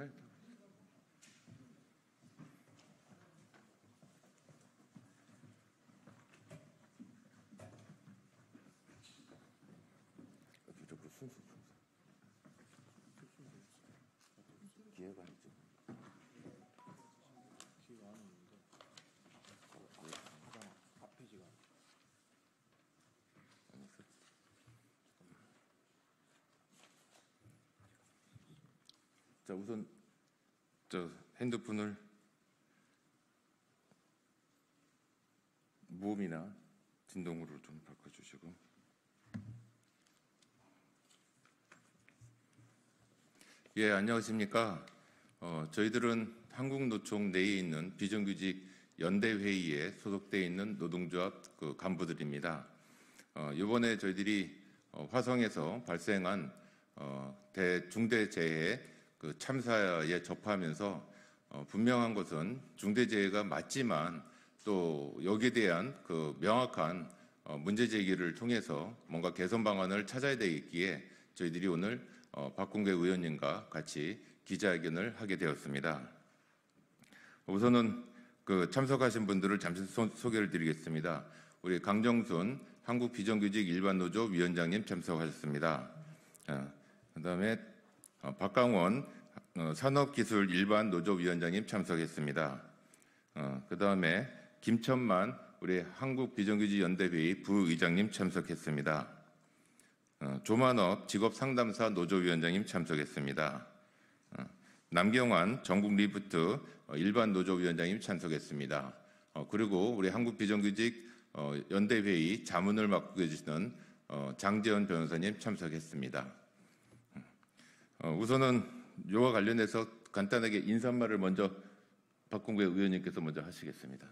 네. 기회가 있죠. 기회가 안 오는데 앞 페이지가 자, 우선 핸드폰을 무음이나 진동으로 좀 바꿔주시고. 예, 안녕하십니까. 저희들은 한국노총 내에 있는 비정규직 연대회의에 소속되어 있는 노동조합 간부들입니다. 이번에 저희들이 화성에서 발생한 중대재해 참사에 접하면서 분명한 것은 중대재해가 맞지만 또 여기에 대한 명확한 문제 제기를 통해서 뭔가 개선 방안을 찾아야 되겠기에 저희들이 오늘 박홍배 의원님과 같이 기자회견을 하게 되었습니다. 우선은 참석하신 분들을 잠시 소개를 드리겠습니다. 우리 강정순 한국비정규직 일반노조 위원장님 참석하셨습니다. 그다음에 박강원 산업기술 일반노조 위원장님 참석했습니다. 그다음에 김천만 우리 한국비정규직연대회의 부의장님 참석했습니다. 조만업 직업상담사 노조위원장님 참석했습니다. 남경환 전국리프트 일반노조위원장님 참석했습니다. 그리고 우리 한국비정규직 연대회의 자문을 맡고 계시는 장재원 변호사님 참석했습니다. 우선은 이와 관련해서 간단하게 인사말을 먼저 박홍배 의원님께서 먼저 하시겠습니다.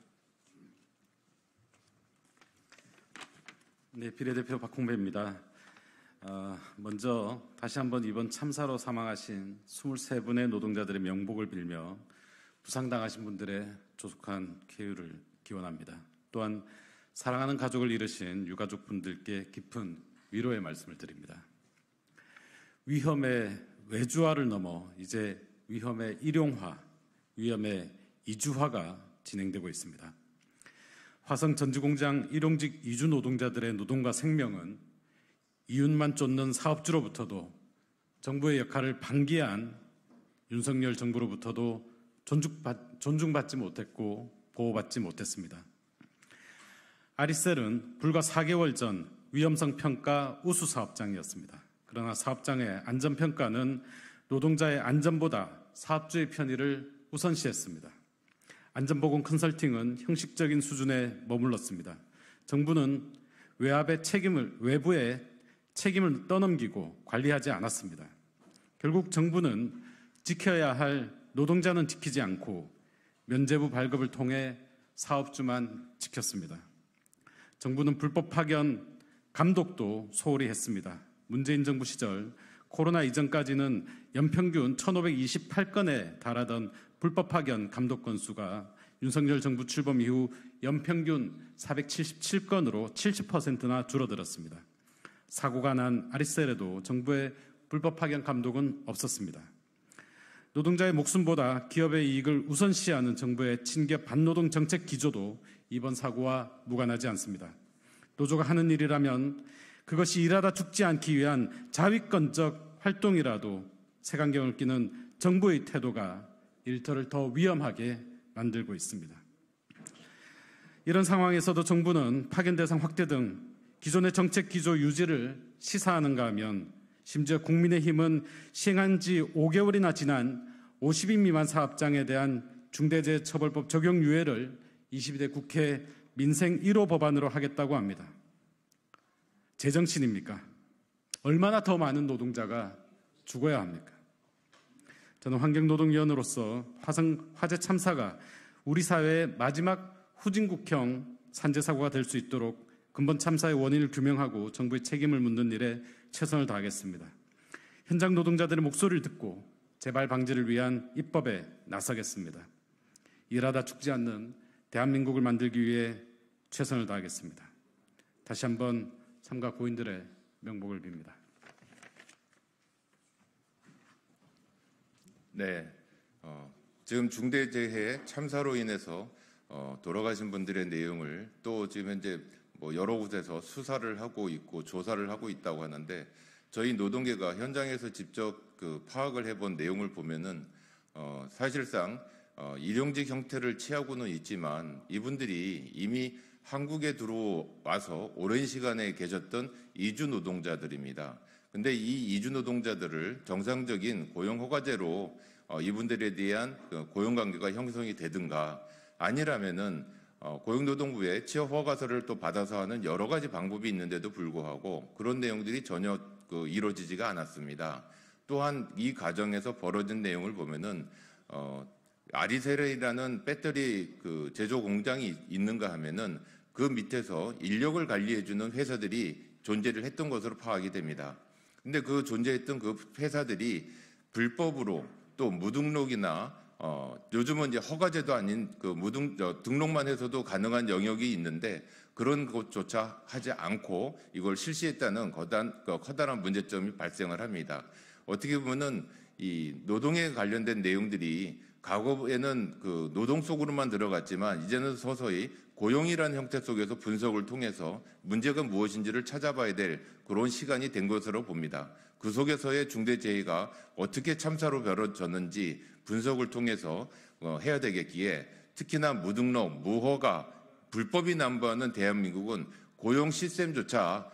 네, 비례대표 박홍배입니다. 먼저 다시 한번 이번 참사로 사망하신 23분의 노동자들의 명복을 빌며 부상당하신 분들의 조속한 쾌유를 기원합니다. 또한 사랑하는 가족을 잃으신 유가족분들께 깊은 위로의 말씀을 드립니다. 위험의 외주화를 넘어 이제 위험의 일용화, 위험의 이주화가 진행되고 있습니다. 화성 전지공장 일용직 이주 노동자들의 노동과 생명은 이윤만 쫓는 사업주로부터도 정부의 역할을 방기한 윤석열 정부로부터도 존중받지 못했고 보호받지 못했습니다. 아리셀은 불과 4개월 전 위험성 평가 우수 사업장이었습니다. 그러나 사업장의 안전평가는 노동자의 안전보다 사업주의 편의를 우선시했습니다. 안전보건 컨설팅은 형식적인 수준에 머물렀습니다. 정부는 외부의 책임을 떠넘기고 관리하지 않았습니다. 결국 정부는 지켜야 할 노동자는 지키지 않고 면제부 발급을 통해 사업주만 지켰습니다. 정부는 불법 파견 감독도 소홀히 했습니다. 문재인 정부 시절 코로나 이전까지는 연평균 1,528건에 달하던 불법 파견 감독 건수가 윤석열 정부 출범 이후 연평균 477건으로 70%나 줄어들었습니다. 사고가 난 아리셀에도 정부의 불법 파견 감독은 없었습니다. 노동자의 목숨보다 기업의 이익을 우선시하는 정부의 친기업 반노동 정책 기조도 이번 사고와 무관하지 않습니다. 노조가 하는 일이라면 그것이 일하다 죽지 않기 위한 자위권적 활동이라도 색안경을 끼는 정부의 태도가 일터를 더 위험하게 만들고 있습니다. 이런 상황에서도 정부는 파견 대상 확대 등 기존의 정책 기조 유지를 시사하는가 하면 심지어 국민의힘은 시행한 지 5개월이나 지난 50인 미만 사업장에 대한 중대재해처벌법 적용 유예를 22대 국회 민생 1호 법안으로 하겠다고 합니다. 제정신입니까? 얼마나 더 많은 노동자가 죽어야 합니까? 저는 환경노동위원으로서 화성 화재 참사가 우리 사회의 마지막 후진국형 산재사고가 될 수 있도록 근본 참사의 원인을 규명하고 정부의 책임을 묻는 일에 최선을 다하겠습니다. 현장 노동자들의 목소리를 듣고 재발 방지를 위한 입법에 나서겠습니다. 일하다 죽지 않는 대한민국을 만들기 위해 최선을 다하겠습니다. 다시 한번 삼가 고인들의 명복을 빕니다. 네, 지금 중대재해 참사로 인해서 돌아가신 분들의 내용을 또 지금 현재 뭐 여러 곳에서 수사를 하고 있고 조사를 하고 있다고 하는데 저희 노동계가 현장에서 직접 그 파악을 해본 내용을 보면은 사실상 일용직 형태를 취하고는 있지만 이분들이 이미 한국에 들어와서 오랜 시간에 계셨던 이주 노동자들입니다. 근데 이 이주 노동자들을 정상적인 고용 허가제로 이분들에 대한 고용 관계가 형성이 되든가 아니라면은 고용노동부에 취업 허가서를 또 받아서 하는 여러 가지 방법이 있는데도 불구하고 그런 내용들이 전혀 이루어지지가 않았습니다. 또한 이 과정에서 벌어진 내용을 보면은 아리셀이라는 배터리 제조 공장이 있는가 하면은 그 밑에서 인력을 관리해주는 회사들이 존재를 했던 것으로 파악이 됩니다. 근데 그 존재했던 그 회사들이 불법으로 또 무등록이나 요즘은 이제 허가제도 아닌 등록만 해서도 가능한 영역이 있는데 그런 것조차 하지 않고 이걸 실시했다는 커다란 문제점이 발생을 합니다. 어떻게 보면은 이 노동에 관련된 내용들이 과거에는 그 노동 속으로만 들어갔지만 이제는 서서히 고용이라는 형태 속에서 분석을 통해서 문제가 무엇인지를 찾아봐야 될 그런 시간이 된 것으로 봅니다. 그 속에서의 중대재해가 어떻게 참사로 벌어졌는지 분석을 통해서 해야 되겠기에 특히나 무등록, 무허가, 불법이 남부하는 대한민국은 고용 시스템조차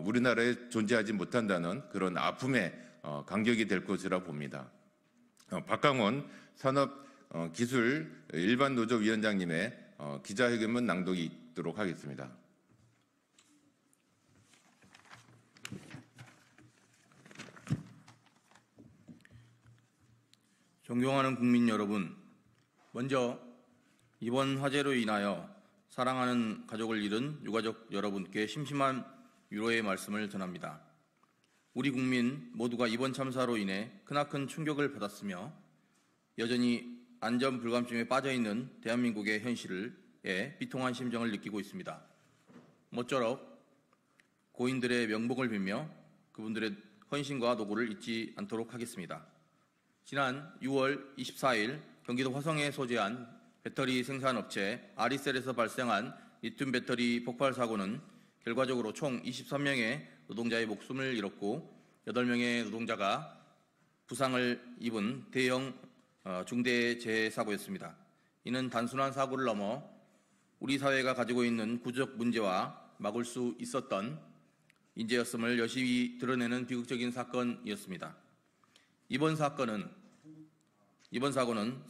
우리나라에 존재하지 못한다는 그런 아픔의 간격이 될 것이라 봅니다. 박강원 산업기술 일반노조위원장님의 기자회견문 낭독이 있도록 하겠습니다. 존경하는 국민 여러분, 먼저 이번 화재로 인하여 사랑하는 가족을 잃은 유가족 여러분께 심심한 위로의 말씀을 전합니다. 우리 국민 모두가 이번 참사로 인해 크나큰 충격을 받았으며 여전히 안전 불감증에 빠져있는 대한민국의 현실에 비통한 심정을 느끼고 있습니다. 모쪼록 고인들의 명복을 빌며 그분들의 헌신과 노고를 잊지 않도록 하겠습니다. 지난 6월 24일 경기도 화성에 소재한 배터리 생산업체 아리셀에서 발생한 리튬 배터리 폭발 사고는 결과적으로 총 23명의 노동자의 목숨을 잃었고 8명의 노동자가 부상을 입은 대형 중대재해 사고였습니다. 이는 단순한 사고를 넘어 우리 사회가 가지고 있는 구조적 문제와 막을 수 있었던 인재였음을 여실히 드러내는 비극적인 사건이었습니다. 이번 사고는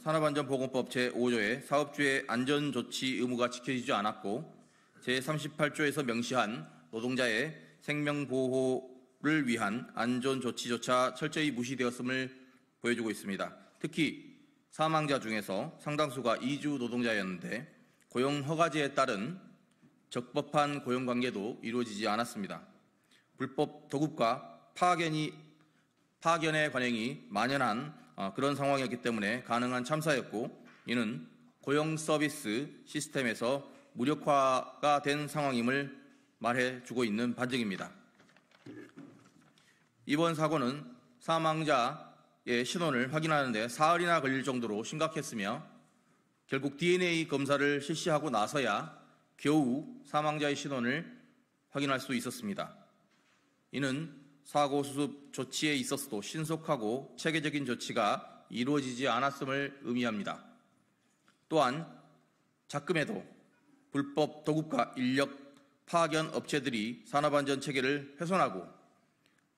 산업안전보건법 제5조의 사업주의 안전조치 의무가 지켜지지 않았고 제38조에서 명시한 노동자의 생명보호를 위한 안전조치조차 철저히 무시되었음을 보여주고 있습니다. 특히 사망자 중에서 상당수가 이주 노동자였는데 고용허가제에 따른 적법한 고용관계도 이루어지지 않았습니다. 불법 도급과 파견의 관행이 만연한 그런 상황이었기 때문에 가능한 참사였고 이는 고용 서비스 시스템에서 무력화가 된 상황임을 말해주고 있는 반증입니다. 이번 사고는 사망자의 신원을 확인하는 데 사흘이나 걸릴 정도로 심각했으며 결국 DNA 검사를 실시하고 나서야 겨우 사망자의 신원을 확인할 수 있었습니다. 이는 사고 수습 조치에 있어서도 신속하고 체계적인 조치가 이루어지지 않았음을 의미합니다. 또한 작금에도 불법 도급과 인력 파견 업체들이 산업안전 체계를 훼손하고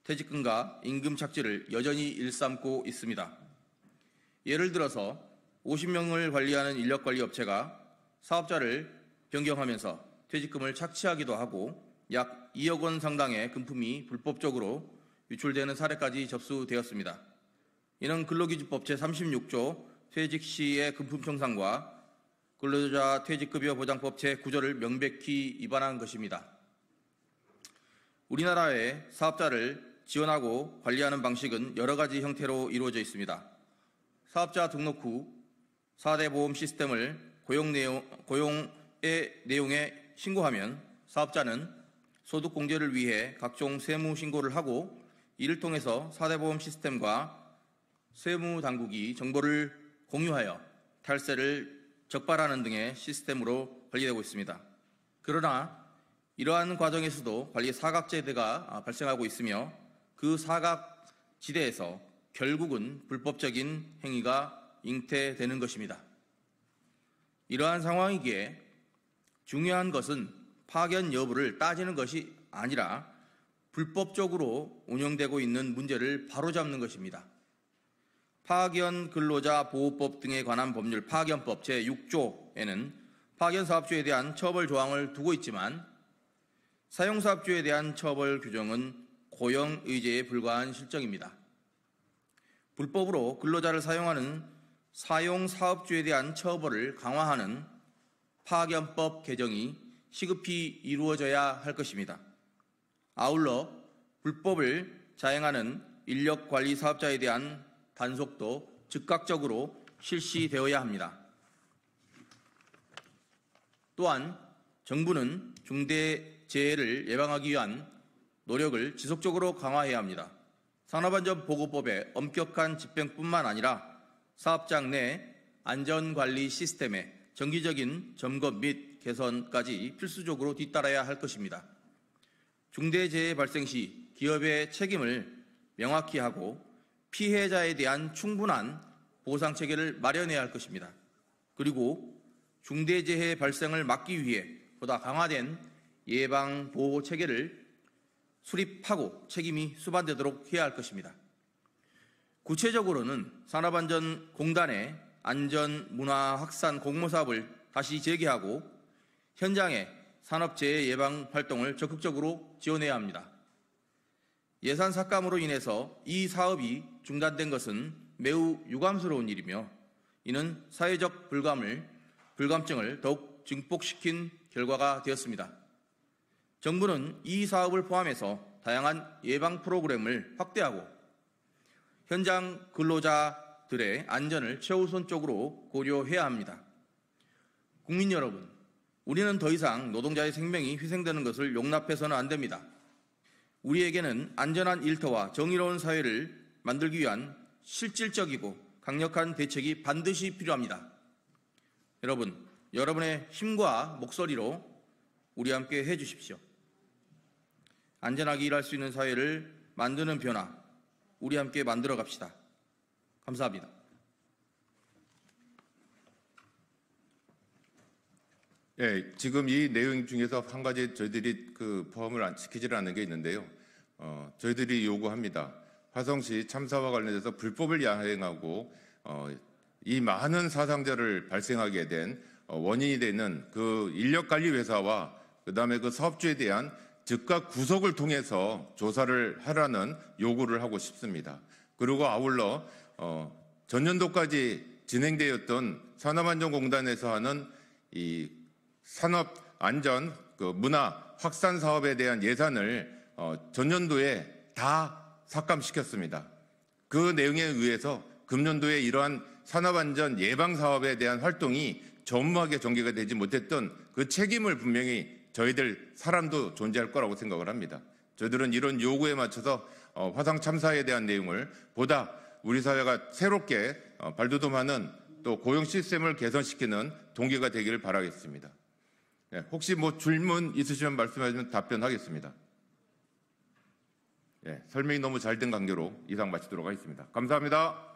퇴직금과 임금 착취를 여전히 일삼고 있습니다. 예를 들어서 50명을 관리하는 인력관리 업체가 사업자를 변경하면서 퇴직금을 착취하기도 하고 약 2억 원 상당의 금품이 불법적으로 유출되는 사례까지 접수되었습니다. 이는 근로기준법 제36조 퇴직 시의 금품 청산과 근로자 퇴직급여 보장법 제9조를 명백히 위반한 것입니다. 우리나라의 사업자를 지원하고 관리하는 방식은 여러 가지 형태로 이루어져 있습니다. 사업자 등록 후 4대 보험 시스템을 고용의 내용에 신고하면 사업자는 소득 공제를 위해 각종 세무 신고를 하고 이를 통해서 4대 보험 시스템과 세무당국이 정보를 공유하여 탈세를 적발하는 등의 시스템으로 관리되고 있습니다. 그러나 이러한 과정에서도 관리 사각지대가 발생하고 있으며 그 사각지대에서 결국은 불법적인 행위가 잉태되는 것입니다. 이러한 상황이기에 중요한 것은 파견 여부를 따지는 것이 아니라 불법적으로 운영되고 있는 문제를 바로잡는 것입니다. 파견 근로자 보호법 등에 관한 법률 파견법 제6조에는 파견사업주에 대한 처벌 조항을 두고 있지만 사용사업주에 대한 처벌 규정은 고용의제에 불과한 실정입니다. 불법으로 근로자를 사용하는 사용사업주에 대한 처벌을 강화하는 파견법 개정이 시급히 이루어져야 할 것입니다. 아울러 불법을 자행하는 인력관리 사업자에 대한 단속도 즉각적으로 실시되어야 합니다. 또한 정부는 중대재해를 예방하기 위한 노력을 지속적으로 강화해야 합니다. 산업안전보고법의 엄격한 집행뿐만 아니라 사업장 내 안전관리 시스템의 정기적인 점검 및 개선까지 필수적으로 뒤따라야 할 것입니다. 중대재해 발생 시 기업의 책임을 명확히 하고 피해자에 대한 충분한 보상 체계를 마련해야 할 것입니다. 그리고 중대재해 발생을 막기 위해 보다 강화된 예방 보호 체계를 수립하고 책임이 수반되도록 해야 할 것입니다. 구체적으로는 산업안전공단의 안전문화 확산 공모사업을 다시 재개하고 현장의 산업재해 예방 활동을 적극적으로 지원해야 합니다. 예산 삭감으로 인해서 이 사업이 중단된 것은 매우 유감스러운 일이며 이는 사회적 불감증을 더욱 증폭시킨 결과가 되었습니다. 정부는 이 사업을 포함해서 다양한 예방 프로그램을 확대하고 현장 근로자들의 안전을 최우선적으로 고려해야 합니다. 국민 여러분, 우리는 더 이상 노동자의 생명이 희생되는 것을 용납해서는 안 됩니다. 우리에게는 안전한 일터와 정의로운 사회를 만들기 위한 실질적이고 강력한 대책이 반드시 필요합니다. 여러분, 여러분의 힘과 목소리로 우리 함께 해주십시오. 안전하게 일할 수 있는 사회를 만드는 변화, 우리 함께 만들어 갑시다. 감사합니다. 예, 지금 이 내용 중에서 한 가지 저희들이 포함을 시키지 않는 게 있는데요. 저희들이 요구합니다. 화성시 참사와 관련해서 불법을 야행하고 이 많은 사상자를 발생하게 된 원인이 되는 그 인력관리 회사와 그다음에 그 사업주에 대한 즉각 구속을 통해서 조사를 하라는 요구를 하고 싶습니다. 그리고 아울러 전년도까지 진행되었던 산업안전공단에서 하는 이 산업안전 문화 확산 사업에 대한 예산을 전년도에 다 삭감시켰습니다. 그 내용에 의해서 금년도에 이러한 산업안전 예방 사업에 대한 활동이 전무하게 전개가 되지 못했던 그 책임을 분명히 저희들 사람도 존재할 거라고 생각을 합니다. 저희들은 이런 요구에 맞춰서 화성 참사에 대한 내용을 보다 우리 사회가 새롭게 발돋움하는 또 고용 시스템을 개선시키는 동기가 되기를 바라겠습니다. 혹시 질문 있으시면 말씀하시면 답변하겠습니다. 설명이 너무 잘 된 관계로 이상 마치도록 하겠습니다. 감사합니다.